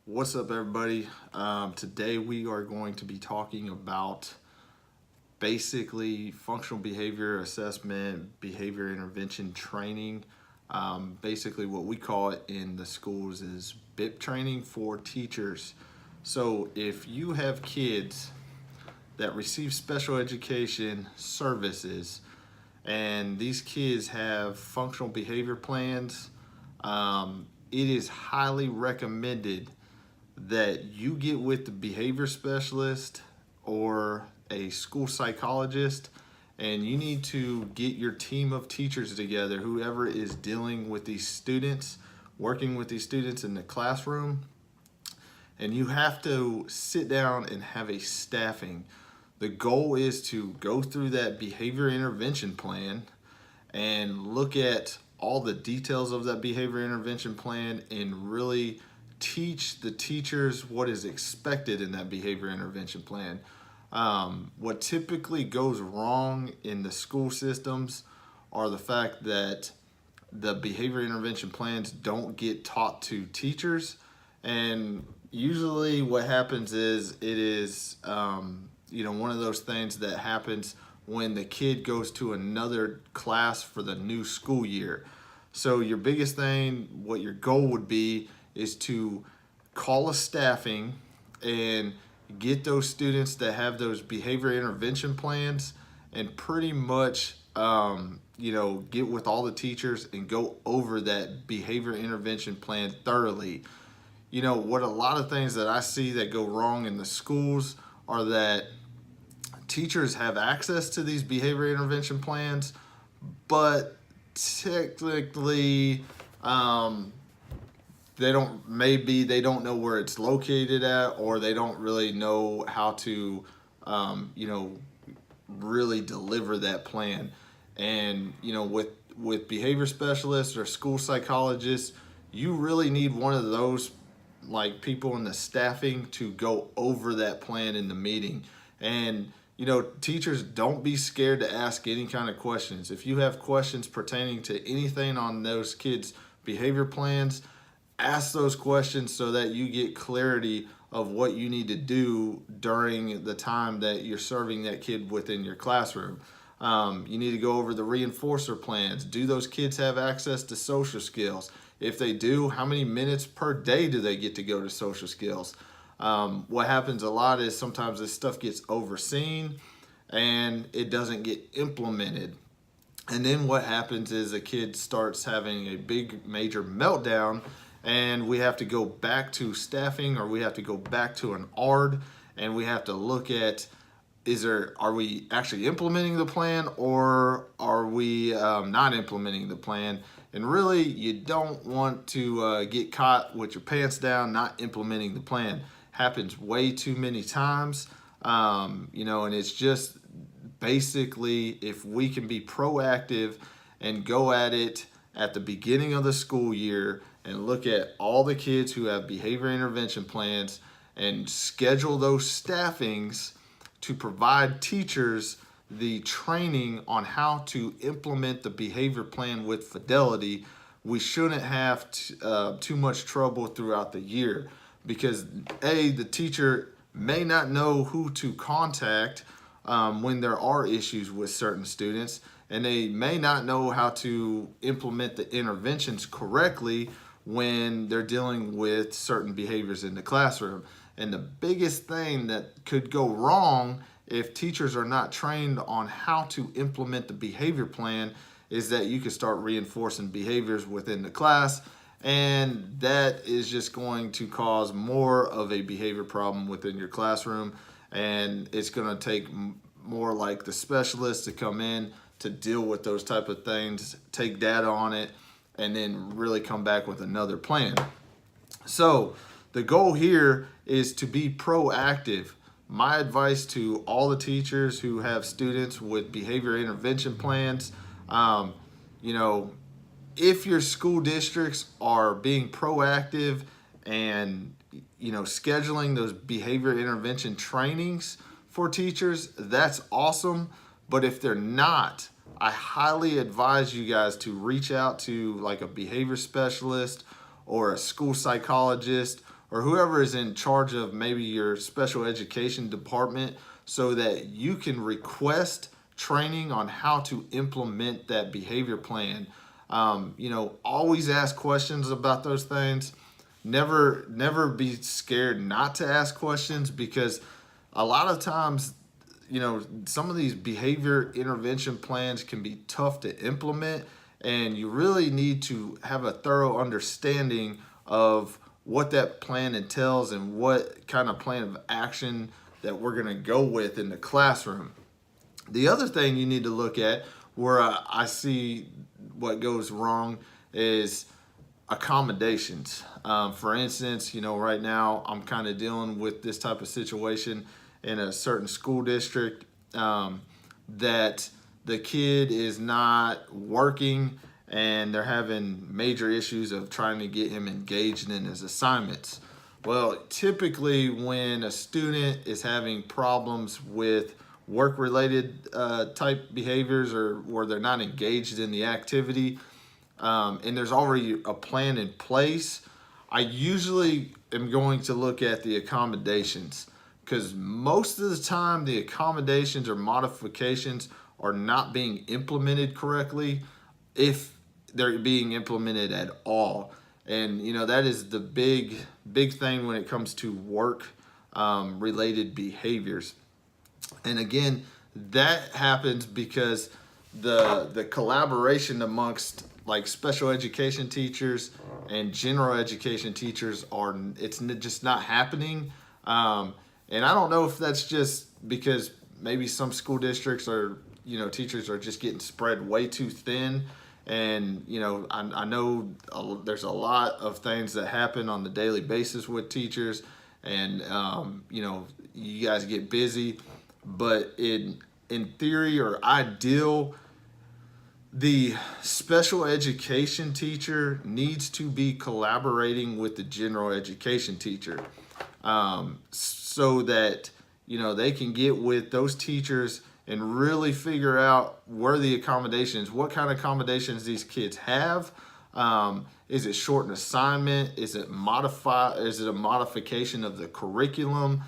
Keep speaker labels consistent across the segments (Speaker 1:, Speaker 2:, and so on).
Speaker 1: What's up, everybody? Today we are going to be talking about basically functional behavior assessment, behavior intervention training. Basically, what we call it in the schools is BIP training for teachers. So, if you have kids that receive special education services and these kids have functional behavior plans, it is highly recommended that you get with the behavior specialist or a school psychologist, and you need to get your team of teachers together, whoever is dealing with these students, working with these students in the classroom, and you have to sit down and have a staffing. The goal is to go through that behavior intervention plan and look at all the details of that behavior intervention plan and really teach the teachers what is expected in that behavior intervention plan. What typically goes wrong in the school systems are the fact that the behavior intervention plans don't get taught to teachers, and usually what happens is it is one of those things that happens when the kid goes to another class for the new school year. So your biggest thing, what your goal would be, is to call a staffing and get those students that have those behavior intervention plans and pretty much get with all the teachers and go over that behavior intervention plan thoroughly. What a lot of things that I see that go wrong in the schools are that teachers have access to these behavior intervention plans, but technically they don't know where it's located at, or they don't really know how to really deliver that plan. And with behavior specialists or school psychologists, you really need one of those like people in the staffing to go over that plan in the meeting. And teachers, don't be scared to ask any kind of questions. If you have questions pertaining to anything on those kids' behavior plans, ask those questions so that you get clarity of what you need to do during the time that you're serving that kid within your classroom. You need to go over the reinforcer plans. Do those kids have access to social skills? If they do, how many minutes per day do they get to go to social skills? What happens a lot is sometimes this stuff gets overseen and it doesn't get implemented. And then what happens is a kid starts having a big major meltdown, and we have to go back to staffing, or we have to go back to an ARD, and we have to look at, are we actually implementing the plan, or are we not implementing the plan? And really, you don't want to get caught with your pants down not implementing the plan. Happens way too many times, and it's just basically, if we can be proactive and go at it at the beginning of the school year and look at all the kids who have behavior intervention plans and schedule those staffings to provide teachers the training on how to implement the behavior plan with fidelity, we shouldn't have too much trouble throughout the year. Because the teacher may not know who to contact when there are issues with certain students, and they may not know how to implement the interventions correctly when they're dealing with certain behaviors in the classroom. And the biggest thing that could go wrong if teachers are not trained on how to implement the behavior plan is that you can start reinforcing behaviors within the class, and that is just going to cause more of a behavior problem within your classroom. And it's going to take more like the specialists to come in to deal with those type of things, take data on it, and then really come back with another plan. So the goal here is to be proactive. My advice to all the teachers who have students with behavior intervention plans, if your school districts are being proactive and scheduling those behavior intervention trainings for teachers, that's awesome. But if they're not, I highly advise you guys to reach out to like a behavior specialist or a school psychologist or whoever is in charge of maybe your special education department, so that you can request training on how to implement that behavior plan. Always ask questions about those things. Never be scared not to ask questions, because a lot of times, some of these behavior intervention plans can be tough to implement, and you really need to have a thorough understanding of what that plan entails and what kind of plan of action that we're going to go with in the classroom. The other thing you need to look at, where I see what goes wrong, is accommodations. For instance, right now I'm kind of dealing with this type of situation in a certain school district, that the kid is not working and they're having major issues of trying to get him engaged in his assignments. Well, typically when a student is having problems with work-related type behaviors, or where they're not engaged in the activity, and there's already a plan in place, I usually am going to look at the accommodations, because most of the time the accommodations or modifications are not being implemented correctly, if they're being implemented at all. And that is the big thing when it comes to work related behaviors. And again, that happens because the collaboration amongst like special education teachers and general education teachers it's just not happening. And I don't know if that's just because maybe some school districts are, teachers are just getting spread way too thin. And, I know there's a lot of things that happen on the daily basis with teachers, and, you guys get busy, but in theory or ideal, the special education teacher needs to be collaborating with the general education teacher, so that they can get with those teachers and really figure out where the accommodations, what kind of accommodations these kids have. Is it shortened assignment? Is it a modification of the curriculum?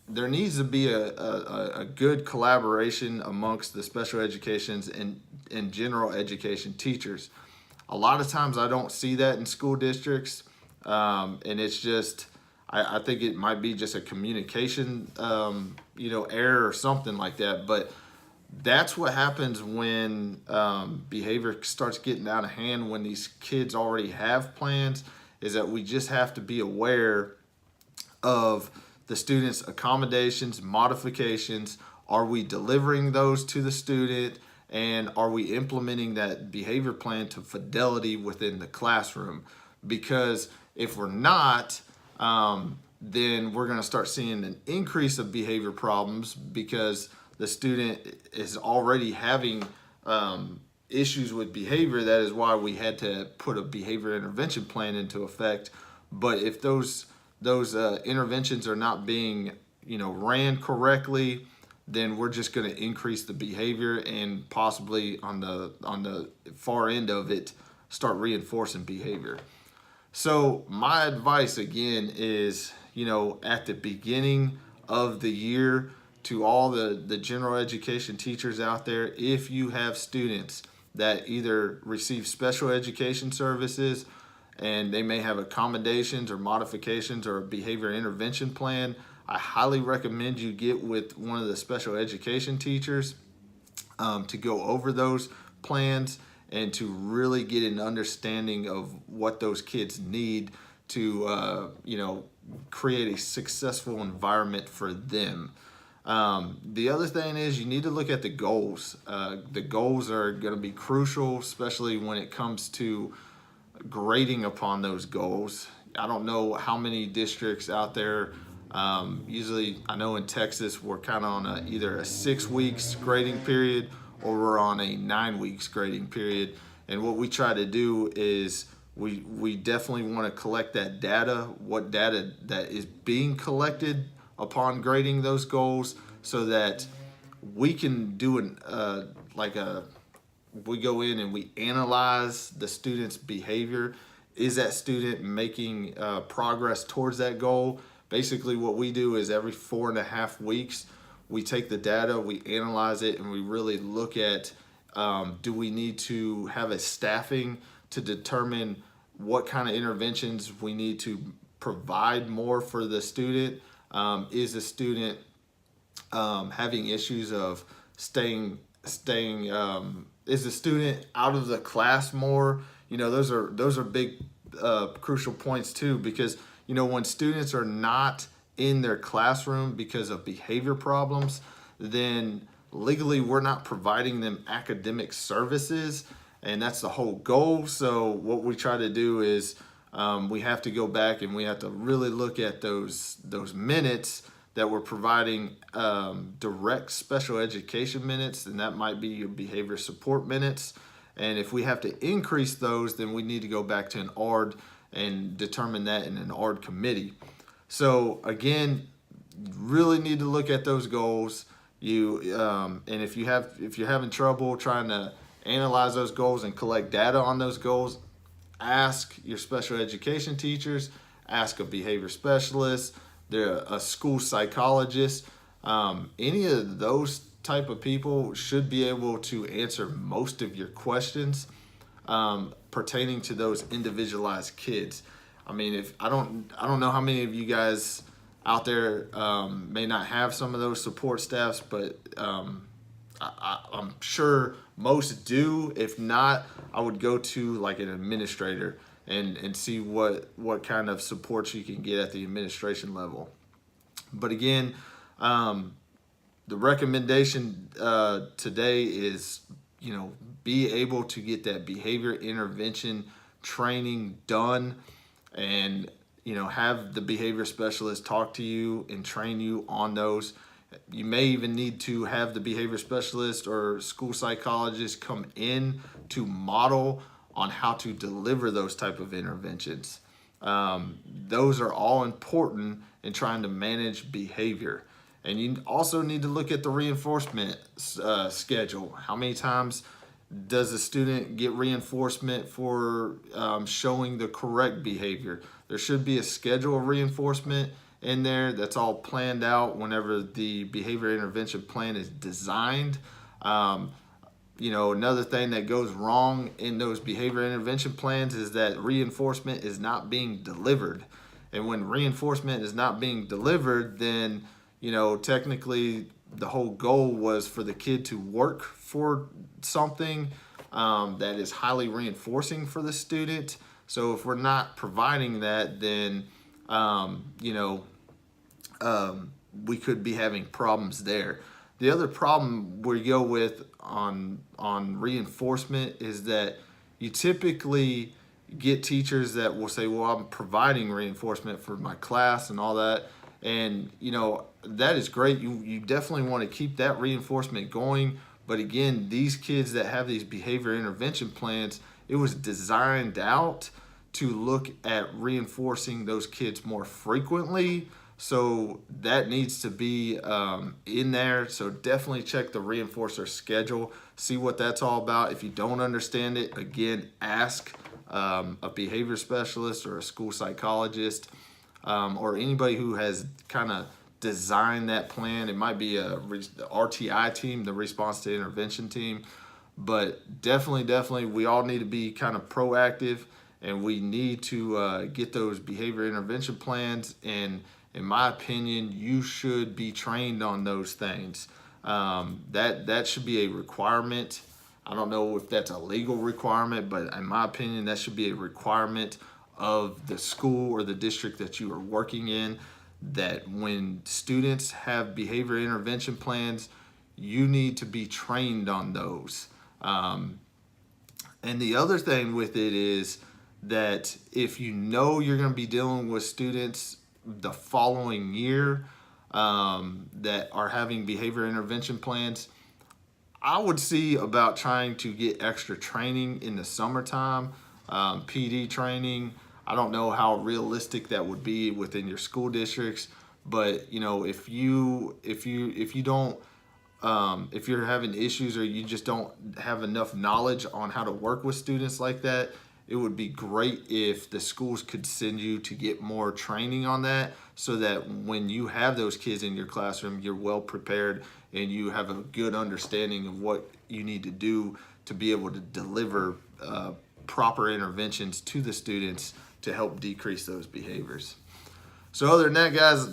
Speaker 1: There needs to be a good collaboration amongst the special educations and general education teachers. A lot of times I don't see that in school districts, and it's just, I think it might be just a communication error or something like that. But that's what happens when behavior starts getting out of hand, when these kids already have plans, is that we just have to be aware of the students' accommodations, modifications. Are we delivering those to the student? And are we implementing that behavior plan to fidelity within the classroom? Because if we're not, then we're going to start seeing an increase of behavior problems, because the student is already having issues with behavior. That is why we had to put a behavior intervention plan into effect. But if those interventions are not being ran correctly, then we're just going to increase the behavior, and possibly on the far end of it start reinforcing behavior. So my advice again is, at the beginning of the year, to all the general education teachers out there, if you have students that either receive special education services and they may have accommodations or modifications or a behavior intervention plan, I highly recommend you get with one of the special education teachers to go over those plans and to really get an understanding of what those kids need to create a successful environment for them. The other thing is, you need to look at the goals. The goals are going to be crucial, especially when it comes to grading upon those goals. I don't know how many districts out there. Usually, I know in Texas, we're kind of on either a 6 weeks grading period, or we're on a 9 weeks grading period. And what we try to do is we definitely want to collect that data, what data that is being collected upon grading those goals, so that we can do we go in and we analyze the student's behavior is that student making progress towards that goal? Basically, what we do is every 4.5 weeks, we take the data, we analyze it, and we really look at, do we need to have a staffing to determine what kind of interventions we need to provide more for the student? Is the student having issues of staying is the student out of the class more? Those are big crucial points too, because when students are not in their classroom because of behavior problems, then legally we're not providing them academic services, and that's the whole goal. So what we try to do is, we have to go back and we have to really look at those minutes that we're providing, direct special education minutes, and that might be your behavior support minutes. And if we have to increase those, then we need to go back to an ARD and determine that in an ARD committee. So again, really need to look at those goals. And if you're having trouble trying to analyze those goals and collect data on those goals, ask your special education teachers, ask a behavior specialist, a school psychologist. Any of those type of people should be able to answer most of your questions pertaining to those individualized kids. I mean, if I don't know how many of you guys out there may not have some of those support staffs, but I'm sure most do. If not, I would go to like an administrator and see what kind of support you can get at the administration level. But again, the recommendation today is, be able to get that behavior intervention training done, and have the behavior specialist talk to you and train you on those. You may even need to have the behavior specialist or school psychologist come in to model on how to deliver those type of interventions. Those are all important in trying to manage behavior. And you also need to look at the reinforcement schedule. How many times does a student get reinforcement for showing the correct behavior? There should be a schedule of reinforcement in there that's all planned out whenever the behavior intervention plan is designed. Another thing that goes wrong in those behavior intervention plans is that reinforcement is not being delivered. And when reinforcement is not being delivered, then technically the whole goal was for the kid to work for something that is highly reinforcing for the student. So if we're not providing that, then we could be having problems there. The other problem we go with on reinforcement is that you typically get teachers that will say, well, I'm providing reinforcement for my class and all that. And, that is great. You definitely want to keep that reinforcement going. But again, these kids that have these behavior intervention plans, it was designed out to look at reinforcing those kids more frequently. So that needs to be in there. So definitely check the reinforcer schedule, see what that's all about. If you don't understand it, again, ask a behavior specialist or a school psychologist, or anybody who has kind of designed that plan. It might be the RTI team, the response to intervention team. But definitely, we all need to be kind of proactive, and we need to get those behavior intervention plans. And in my opinion, you should be trained on those things. That should be a requirement. I don't know if that's a legal requirement, but in my opinion, that should be a requirement of the school or the district that you are working in, that when students have behavior intervention plans, you need to be trained on those. And the other thing with it is that if you're going to be dealing with students the following year that are having behavior intervention plans, I would see about trying to get extra training in the summertime, PD training. I don't know how realistic that would be within your school districts, but if you're having issues or you just don't have enough knowledge on how to work with students like that, it would be great if the schools could send you to get more training on that, so that when you have those kids in your classroom, you're well prepared and you have a good understanding of what you need to do to be able to deliver proper interventions to the students to help decrease those behaviors. So other than that, guys,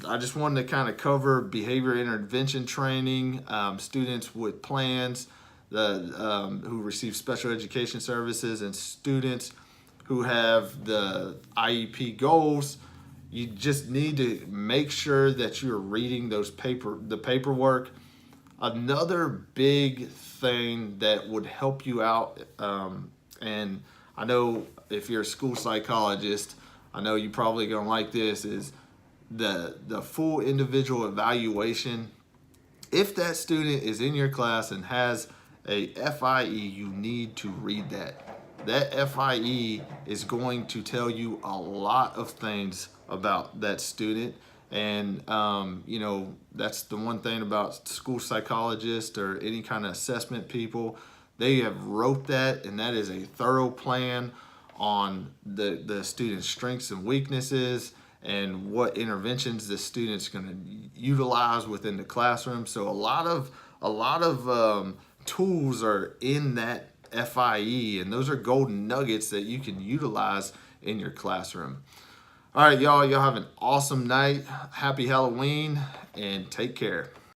Speaker 1: I just wanted to kind of cover behavior intervention training, students with plans, who receive special education services, and students who have the IEP goals. You just need to make sure that you're reading the paperwork. Another big thing that would help you out, and I know if you're a school psychologist, I know you're probably gonna like this, is the full individual evaluation. If that student is in your class and has a FIE, you need to read that. That FIE is going to tell you a lot of things about that student. And, that's the one thing about school psychologists or any kind of assessment people. They have wrote that, and that is a thorough plan on the student's strengths and weaknesses and what interventions the student's going to utilize within the classroom. So a lot of tools are in that FIE, and those are golden nuggets that you can utilize in your classroom. All right, y'all have an awesome night. Happy Halloween, and take care.